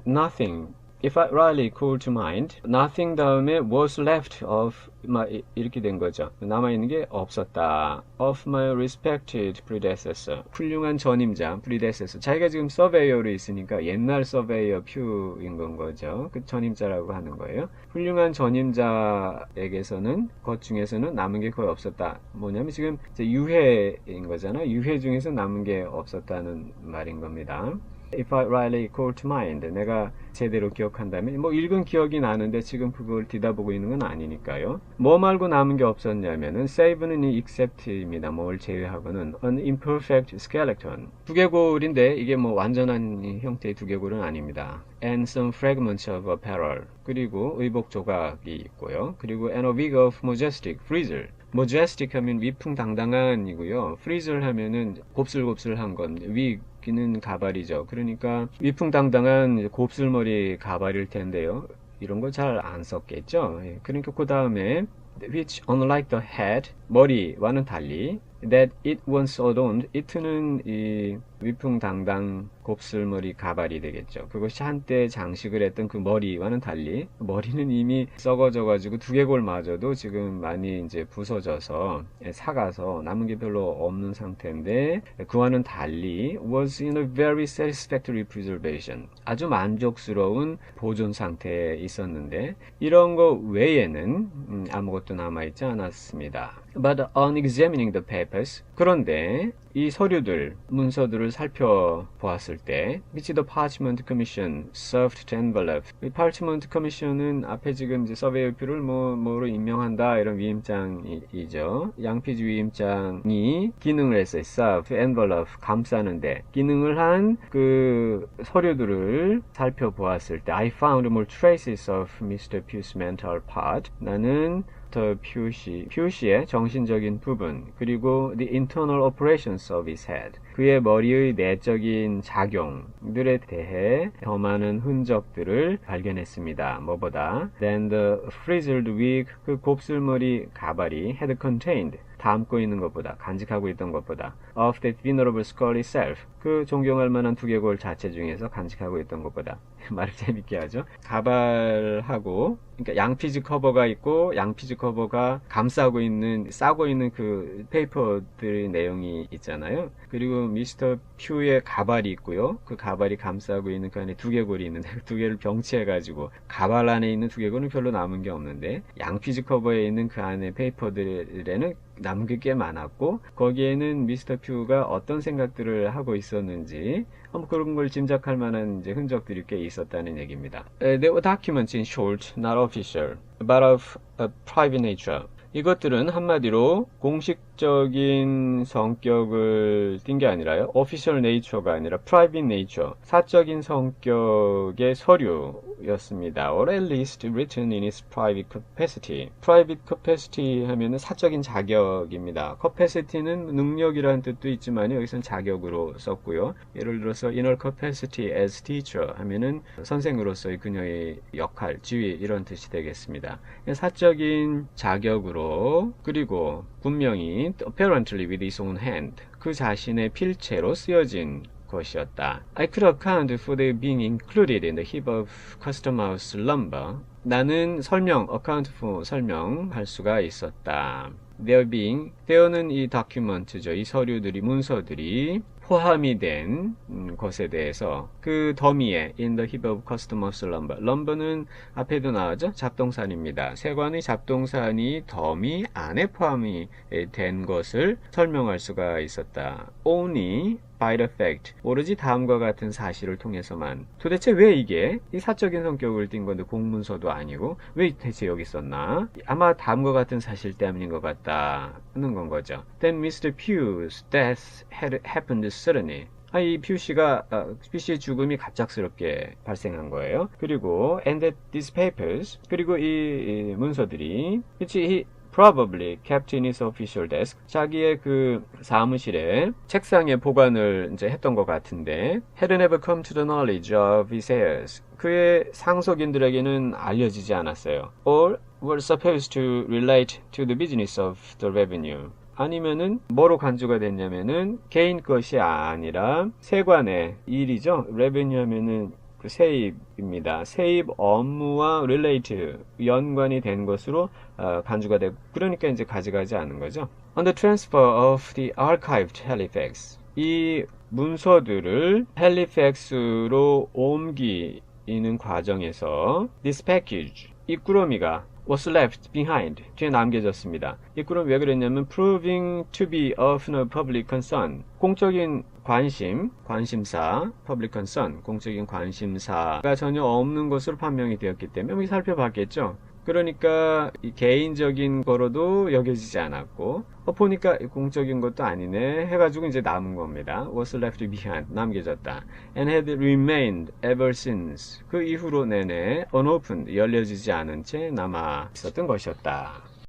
nothing. If I rightly call to mind, nothing 다음에 was left of 이렇게 된 거죠. 남아있는 게 없었다. Of my respected predecessor. 훌륭한 전임자, predecessor. 자기가 지금 surveyor로 있으니까 옛날 surveyor 퓨인 건 거죠. 그 전임자라고 하는 거예요. 훌륭한 전임자에게서는 것 중에서는 남은 게 거의 없었다. 뭐냐면 지금 유해인 거잖아요. 유해 중에서 남은 게 없었다는 말인 겁니다. If I rightly call to mind, 내가 제대로 기억한다면 뭐 읽은 기억이 나는데 지금 그걸 뒤다보고 있는 건 아니니까요. 뭐 말고 남은 게 없었냐면은 save는 이 except입니다. 뭘 제외하고는 an imperfect skeleton. 두개골인데 이게 뭐 완전한 형태의 두개골은 아닙니다. And some fragments of apparel. 그리고 의복 조각이 있고요. 그리고 and a wig of majestic frizzle. majestic 하면 위풍당당한이고요. frizzle 하면은 곱슬곱슬한 건 wig는 가발이죠. 그러니까 위풍당당한 곱슬머리 가발일 텐데요. 이런 거 잘 안 썼겠죠. 그러니까 그 다음에 which unlike the head, 머리와는 달리 that it once adorned, it는 이 위풍당당 곱슬머리 가발이 되겠죠. 그것이 한때 장식을 했던 그 머리와는 달리 머리는 이미 썩어져가지고 두개골마저도 지금 많이 이제 부서져서 삭아서 남은 게 별로 없는 상태인데 그와는 달리 was in a very satisfactory preservation. 아주 만족스러운 보존 상태에 있었는데 이런 거 외에는 아무것도 남아있지 않았습니다. But on examining the papers, 그런데 이 서류들, 문서들을 살펴보았을 때 which the Parchment Commission served to envelope. 이 Parchment Commission은 앞에 지금 이제 서베이어표를 뭐로 임명한다 이런 위임장이죠. 양피지 위임장이 기능을 했어요. serve, envelope, 감싸는데 기능을 한 그 서류들을 살펴보았을 때 I found more traces of Mr. Pugh's mental part. 나는 퓨시의 정신적인 부분 그리고 the internal operations of his head 그의 머리의 내적인 작용들에 대해 더 많은 흔적들을 발견했습니다. 뭐보다 than the frizzled wig 그 곱슬머리 가발이 had contained 담고 있는 것보다 간직하고 있던 것보다 of that venerable skull itself 그 존경할 만한 두개골 자체 중에서 간직하고 있던 것보다 말을 재밌게 하죠. 가발하고 그러니까 양피지 커버가 있고 양피지 커버가 감싸고 있는 싸고 있는 그 페이퍼들의 내용이 있잖아요. 그리고 미스터 퓨의 가발이 있고요. 그 가발이 감싸고 있는 그 안에 두개골이 있는데 그 두 개를 병치해가지고 가발 안에 있는 두개골은 별로 남은 게 없는데 양피지 커버에 있는 그 안에 페이퍼들에는 남은 게 꽤 많았고 거기에는 미스터 퓨가 어떤 생각들을 하고 있었는지 그런 걸 짐작할 만한 이제 흔적들이 꽤 있었다는 얘기입니다. There were documents in short, not official, but of a private nature. 이것들은 한마디로 공식적인 성격을 띈 게 아니라요. official nature가 아니라 private nature, 사적인 성격의 서류였습니다. or at least written in its private capacity. private capacity 하면은 사적인 자격입니다. capacity는 능력이라는 뜻도 있지만 여기서는 자격으로 썼고요. 예를 들어서 inner capacity as teacher 하면은 선생으로서의 그녀의 역할, 지위 이런 뜻이 되겠습니다. 사적인 자격으로 그리고 분명히 apparently with his own hand 그 자신의 필체로 쓰여진 것이었다. I could account for their being included in the heap of customhouse lumber. 나는 account for 설명할 수가 있었다. There being, there는 이 다큐먼트죠. 이 서류들이, 문서들이 포함이 된 것에 대해서 그 더미에 in the heap of customhouse lumber. lumber는 앞에도 나오죠. 잡동산입니다. 세관의 잡동산이 더미 안에 포함이 된 것을 설명할 수가 있었다. Only by the fact. 오로지 다음과 같은 사실을 통해서만. 도대체 왜 이게 이 사적인 성격을 띈 건데 공문서도 아니고 왜 대체 여기 있었나? 아마 다음과 같은 사실 때문인 것 같다는 건 거죠. Then Mr. Pugh's death had happened suddenly. 이 퓨씨의 죽음이 갑작스럽게 발생한 거예요. 그리고 and that these papers 그리고 이 문서들이 which he probably kept in his official desk. 자기의 그 사무실에 책상에 보관을 이제 했던 것 같은데 had never come to the knowledge of his heirs. 그의 상속인들에게는 알려지지 않았어요. or were supposed to relate to the business of the revenue. 아니면은 뭐로 간주가 됐냐면은 개인 것이 아니라 세관의 일이죠. revenue 하면은 세입입니다. 세입 업무와 relate, 연관이 된 것으로 간주가 되고, 그러니까 이제 가져가지 않은 거죠. On the transfer of the archived Halifax, 이 문서들을 헬리팩스로 옮기는 과정에서 this package, 이 꾸러미가 was left behind, 뒤에 남겨졌습니다. 이 꾸러미 왜 그랬냐면 proving to be of no public concern, 공적인 관심사, public concern, 공적인 관심사가 전혀 없는 것으로 판명이 되었기 때문에 여기 살펴봤겠죠. 그러니까 이 개인적인 거로도 여겨지지 않았고, 보니까 공적인 것도 아니네 해가지고 이제 남은 겁니다. was left behind, 남겨졌다. and had remained ever since, 그 이후로 내내 unopened, 열려지지 않은 채 남아 있었던 것이었다.